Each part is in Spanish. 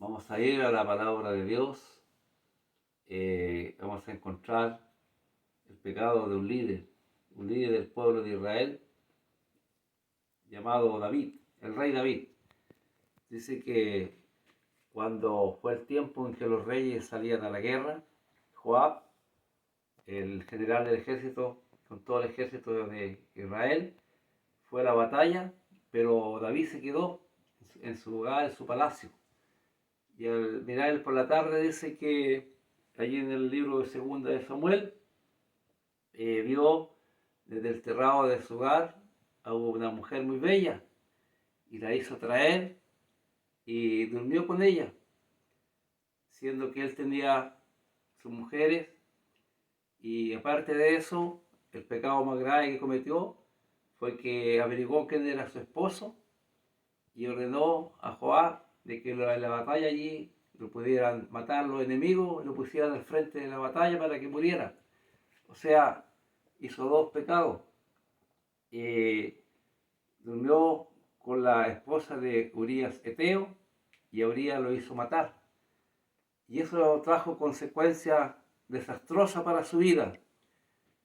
Vamos a ir a la palabra de Dios. Vamos a encontrar el pecado de un líder del pueblo de Israel, llamado David, el rey David. Dice que cuando fue el tiempo en que los reyes salían a la guerra, Joab, el general del ejército, con todo el ejército de Israel, fue a la batalla, pero David se quedó en su lugar, en su palacio. Y al mirar por la tarde dice que allí en el libro de Segunda de Samuel vio desde el terrado de su hogar a una mujer muy bella y la hizo traer y durmió con ella, siendo que él tenía sus mujeres. Y aparte de eso, el pecado más grave que cometió fue que averiguó quién era su esposo y ordenó a Joab de que en la batalla allí lo pudieran matar los enemigos y lo pusieran al frente de la batalla para que muriera. O sea, hizo dos pecados. Durmió con la esposa de Urías Eteo y a Urías lo hizo matar. Y eso trajo consecuencias desastrosas para su vida,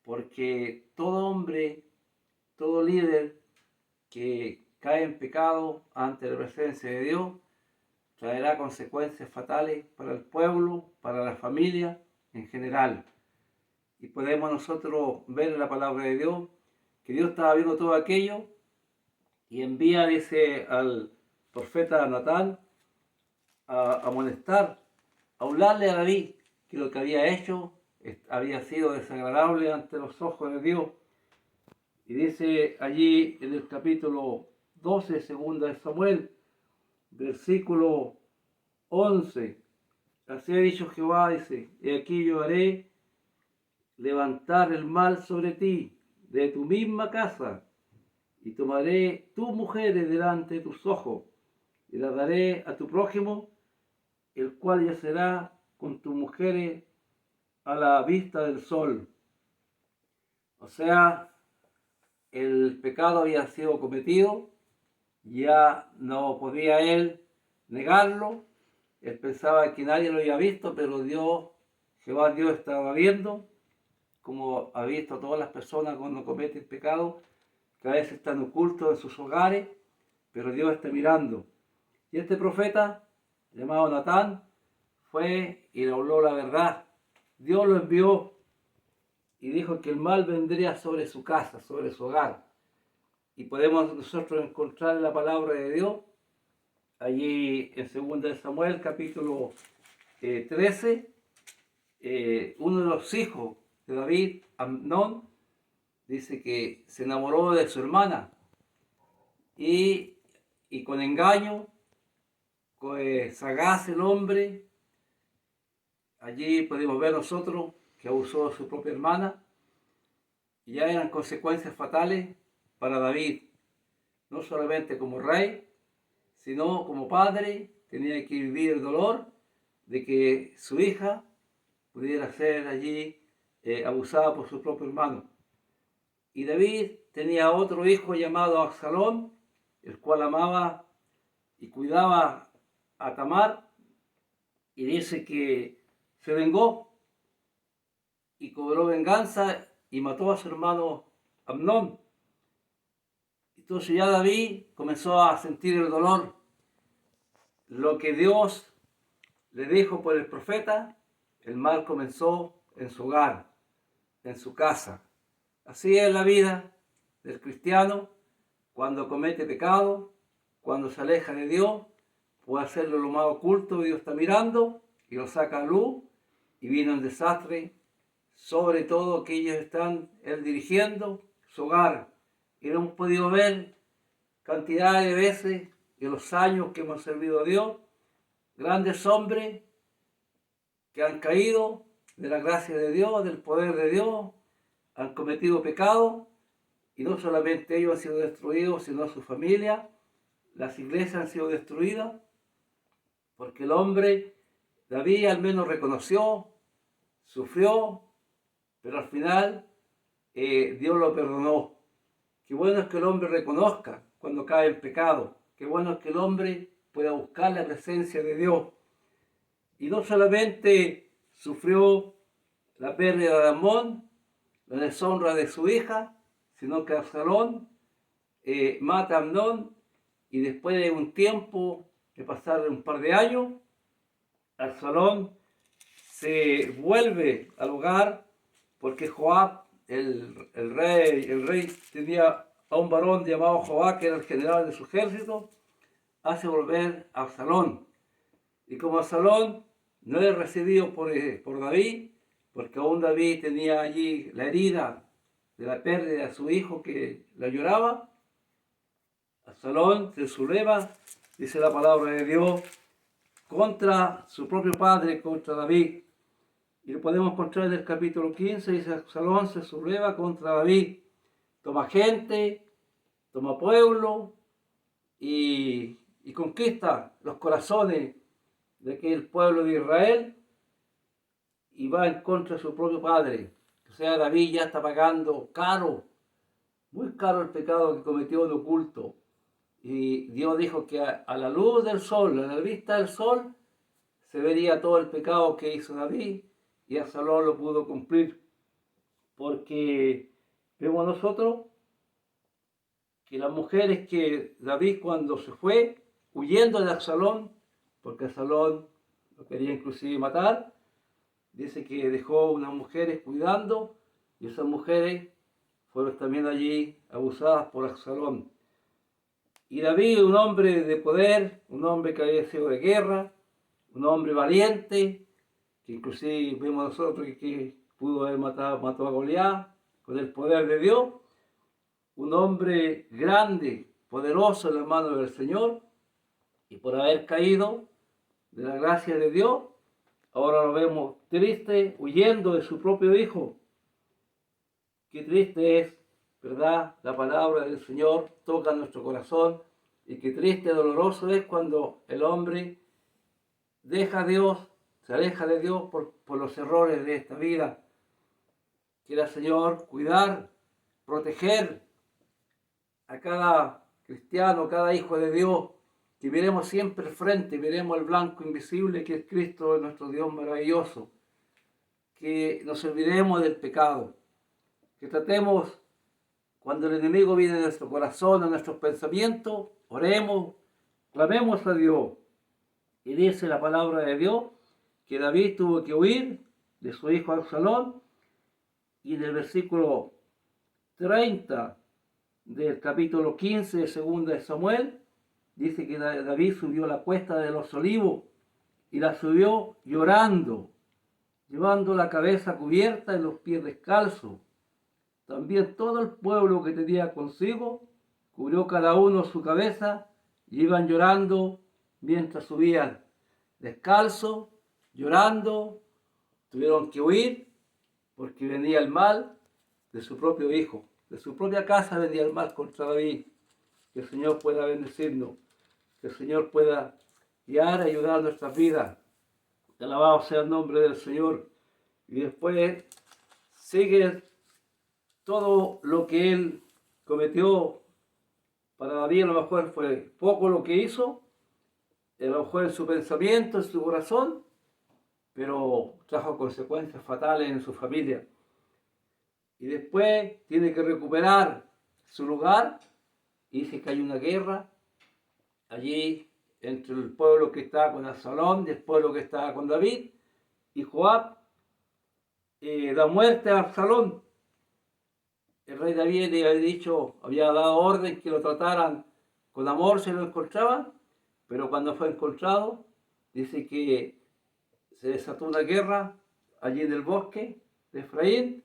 porque todo hombre, todo líder que cae en pecado ante la presencia de Dios, traerá consecuencias fatales para el pueblo, para la familia en general. Y podemos nosotros ver en la palabra de Dios que Dios estaba viendo todo aquello y envía, dice, al profeta Natán a amonestar, a hablarle a David que lo que había hecho había sido desagradable ante los ojos de Dios. Y dice allí en el capítulo 12, segunda de Samuel, versículo 11, así ha dicho Jehová, dice, he aquí yo haré levantar el mal sobre ti, de tu misma casa, y tomaré tus mujeres delante de tus ojos, y las daré a tu prójimo, el cual yacerá con tus mujeres a la vista del sol. O sea, el pecado había sido cometido, ya no podía él negarlo. Él pensaba que nadie lo había visto, pero Dios, Jehová Dios, estaba viendo, como ha visto a todas las personas cuando cometen pecado, que a veces están ocultos en sus hogares, pero Dios está mirando. Y este profeta, llamado Natán, fue y le habló la verdad. Dios lo envió y dijo que el mal vendría sobre su casa, sobre su hogar. Y podemos nosotros encontrar en la palabra de Dios, allí en 2 de Samuel, capítulo 13, uno de los hijos de David, Amnón, dice que se enamoró de su hermana y con engaño, sagaz el hombre, allí podemos ver nosotros que abusó de su propia hermana, y ya eran consecuencias fatales para David, no solamente como rey, sino como padre. Tenía que vivir el dolor de que su hija pudiera ser allí abusada por su propio hermano. Y David tenía otro hijo llamado Absalón, el cual amaba y cuidaba a Tamar, y dice que se vengó y cobró venganza y mató a su hermano Amnón. Entonces ya David comenzó a sentir el dolor. Lo que Dios le dijo por el profeta, el mal comenzó en su hogar, en su casa. Así es la vida del cristiano cuando comete pecado, cuando se aleja de Dios, puede hacerlo lo más oculto, Dios está mirando y lo saca a luz y viene un desastre sobre todo aquellos que están él dirigiendo su hogar. Y lo hemos podido ver cantidad de veces en los años que hemos servido a Dios, grandes hombres que han caído de la gracia de Dios, del poder de Dios, han cometido pecado, y no solamente ellos han sido destruidos, sino su familia, las iglesias han sido destruidas, porque el hombre, David al menos reconoció, sufrió, pero al final Dios lo perdonó. Qué bueno es que el hombre reconozca cuando cae en pecado, qué bueno es que el hombre pueda buscar la presencia de Dios. Y no solamente sufrió la pérdida de Amnón, la deshonra de su hija, sino que Absalón mata a Amnón, y después de un tiempo, de pasar un par de años, Absalón se vuelve al hogar porque Joab, el rey tenía a un varón llamado Joab, que era el general de su ejército, hace volver a Absalón. Y como Absalón no es recibido por David, porque aún David tenía allí la herida de la pérdida de su hijo que la lloraba, Absalón se subleva, dice la palabra de Dios, contra su propio padre, contra David. Y lo podemos encontrar en el capítulo 15, dice: Absalón se subleva contra David, toma gente, toma pueblo y conquista los corazones de aquel pueblo de Israel y va en contra de su propio padre. O sea, David ya está pagando caro, muy caro el pecado que cometió en oculto. Y Dios dijo que a la luz del sol, a la vista del sol, se vería todo el pecado que hizo David, y Absalón lo pudo cumplir. Porque vemos nosotros que las mujeres que David, cuando se fue huyendo de Absalón, porque Absalón lo quería inclusive matar, dice que dejó unas mujeres cuidando, y esas mujeres fueron también allí abusadas por Absalón. Y David, un hombre de poder, un hombre que había sido de guerra, un hombre valiente, que inclusive vemos nosotros que pudo haber matado a Goliat con el poder de Dios, un hombre grande, poderoso en las manos del Señor, y por haber caído de la gracia de Dios, ahora lo vemos triste, huyendo de su propio hijo. Qué triste es, ¿verdad? La palabra del Señor toca nuestro corazón, y qué triste, doloroso es cuando el hombre deja a Dios, se aleja de Dios por los errores de esta vida. Quiera, Señor, cuidar, proteger a cada cristiano, cada hijo de Dios, que miremos siempre al frente, miremos el blanco invisible que es Cristo, nuestro Dios maravilloso, que nos olvidemos del pecado, que tratemos, cuando el enemigo viene a nuestro corazón, a nuestros pensamientos, oremos, clamemos a Dios. Y dice la palabra de Dios que David tuvo que huir de su hijo Absalón, y en el versículo 30 del capítulo 15 de 2 de Samuel, dice que David subió la cuesta de los olivos y la subió llorando, llevando la cabeza cubierta y los pies descalzos. También todo el pueblo que tenía consigo cubrió cada uno su cabeza y iban llorando mientras subían, descalzos, llorando. Tuvieron que huir porque venía el mal de su propio hijo, de su propia casa venía el mal contra David. Que el Señor pueda bendecirnos, que el Señor pueda guiar y ayudar nuestras vidas. Alabado sea el nombre del Señor. Y después sigue todo lo que él cometió. Para David a lo mejor fue poco lo que hizo, a lo mejor en su pensamiento, en su corazón, pero trajo consecuencias fatales en su familia. Y después tiene que recuperar su lugar, y dice que hay una guerra allí entre el pueblo que estaba con Absalón y el pueblo que estaba con David, y Joab da muerte a Absalón. El rey David le había dicho, había dado orden que lo trataran con amor si lo encontraban, pero cuando fue encontrado, dice que se desató una guerra allí en el bosque de Efraín,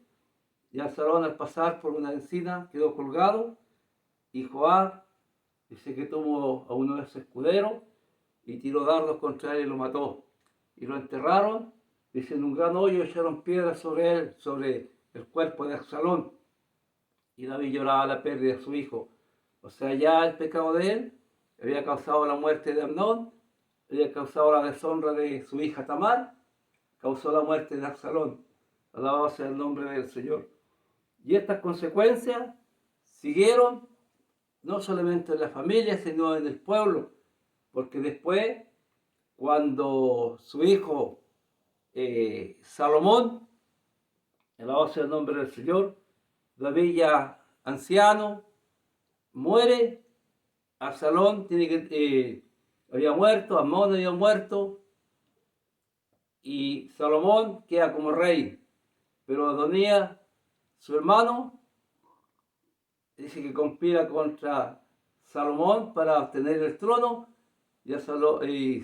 y Absalón, al pasar por una encina, quedó colgado, y Joab dice que tomó a uno de sus escuderos y tiró dardos contra él y lo mató. Y lo enterraron, dice, en un gran hoyo, echaron piedras sobre él, sobre el cuerpo de Absalón. Y David lloraba la pérdida de su hijo. O sea, ya el pecado de él había causado la muerte de Amnón, había causado la deshonra de su hija Tamar, causó la muerte de Absalón. Alabado sea el nombre del Señor. Y estas consecuencias siguieron no solamente en la familia, sino en el pueblo, porque después cuando su hijo Salomón, alabado sea el nombre del Señor, David ya anciano, muere, Absalón había muerto, Amnón había muerto, y Salomón queda como rey. Pero Adonías, su hermano, dice que conspira contra Salomón para obtener el trono, y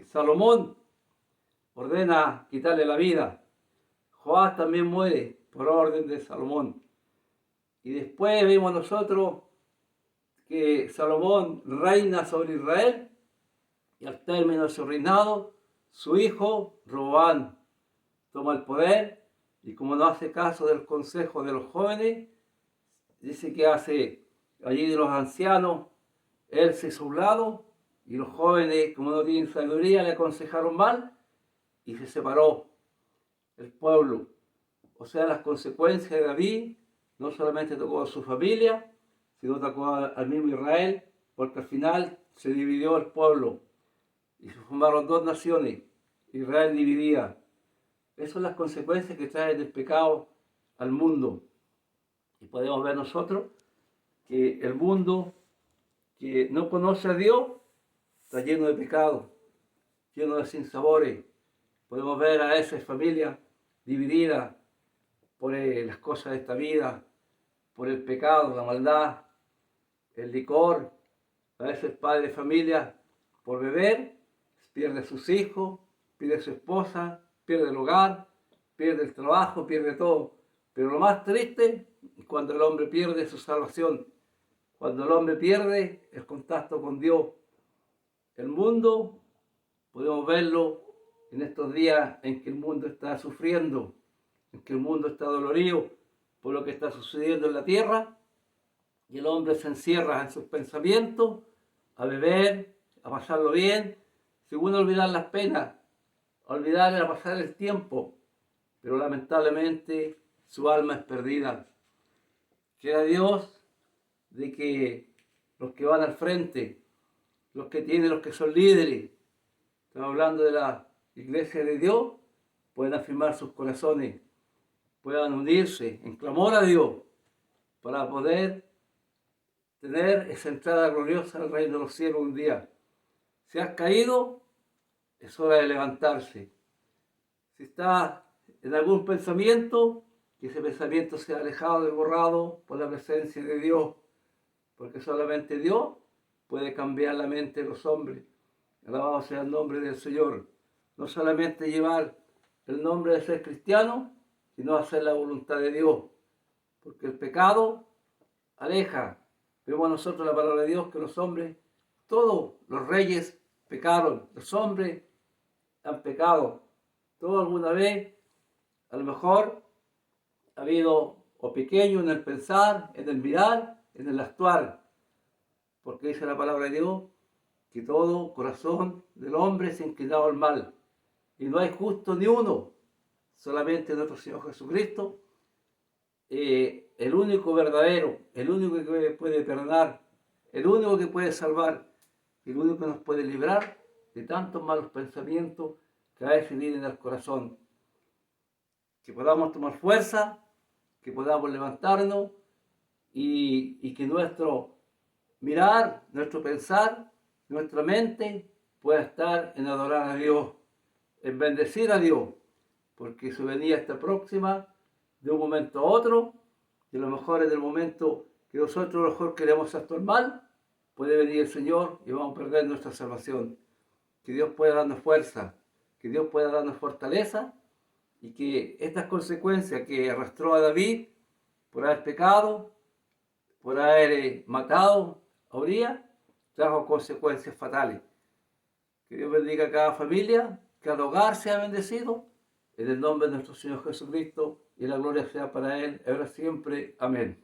Salomón ordena quitarle la vida. Joás también muere por orden de Salomón. Y después vemos nosotros que Salomón reina sobre Israel, y al término de su reinado, su hijo Roboam toma el poder, y como no hace caso del consejo de los jóvenes, dice que hace allí de los ancianos, él se hizo a un lado, y los jóvenes, como no tienen sabiduría, le aconsejaron mal, y se separó el pueblo. O sea, las consecuencias de David no solamente tocó a su familia, sino tocó al mismo Israel, porque al final se dividió el pueblo y se formaron dos naciones. Israel dividía. Esas son las consecuencias que trae el pecado al mundo. Y podemos ver nosotros que el mundo que no conoce a Dios está lleno de pecado, lleno de sinsabores. Podemos ver a esas familias divididas por las cosas de esta vida, por el pecado, la maldad, el licor. A veces padre de familia, por beber, pierde a sus hijos, pierde a su esposa, pierde el hogar, pierde el trabajo, pierde todo. Pero lo más triste es cuando el hombre pierde su salvación, cuando el hombre pierde el contacto con Dios. El mundo, podemos verlo en estos días en que el mundo está sufriendo, en que el mundo está dolorido por lo que está sucediendo en la tierra, y el hombre se encierra en sus pensamientos, a beber, a pasarlo bien, según olvidar las penas, a olvidar a pasar el tiempo, pero lamentablemente su alma es perdida. Quiera Dios de que los que van al frente, los que son líderes, estamos hablando de la iglesia de Dios, puedan afirmar sus corazones, puedan unirse en clamor a Dios para poder tener esa entrada gloriosa al reino de los cielos un día. Si has caído, es hora de levantarse. Si estás en algún pensamiento, que ese pensamiento sea alejado y borrado por la presencia de Dios, porque solamente Dios puede cambiar la mente de los hombres. Alabado sea el nombre del Señor. No solamente llevar el nombre de ser cristiano, sino hacer la voluntad de Dios, porque el pecado aleja. Vemos nosotros la palabra de Dios que los hombres, todos los reyes pecaron, los hombres han pecado. Todos alguna vez, a lo mejor, ha habido o pequeño en el pensar, en el mirar, en el actuar, porque dice la palabra de Dios que todo corazón del hombre se ha inclinado al mal, y no hay justo ni uno, solamente nuestro Señor Jesucristo, el único verdadero, el único que puede perdonar, el único que puede salvar, el único que nos puede librar de tantos malos pensamientos que a veces vienen al corazón. Que podamos tomar fuerza, que podamos levantarnos y que nuestro mirar, nuestro pensar, nuestra mente pueda estar en adorar a Dios, en bendecir a Dios, porque su venida está próxima de un momento a otro, y a lo mejor en el momento que nosotros a lo mejor queremos actuar mal, puede venir el Señor y vamos a perder nuestra salvación. Que Dios pueda darnos fuerza, que Dios pueda darnos fortaleza, y que estas consecuencias que arrastró a David por haber pecado, por haber matado a Urías, trajo consecuencias fatales. Que Dios bendiga a cada familia, que cada hogar sea bendecido, en el nombre de nuestro Señor Jesucristo, y la gloria sea para Él, ahora siempre. Amén.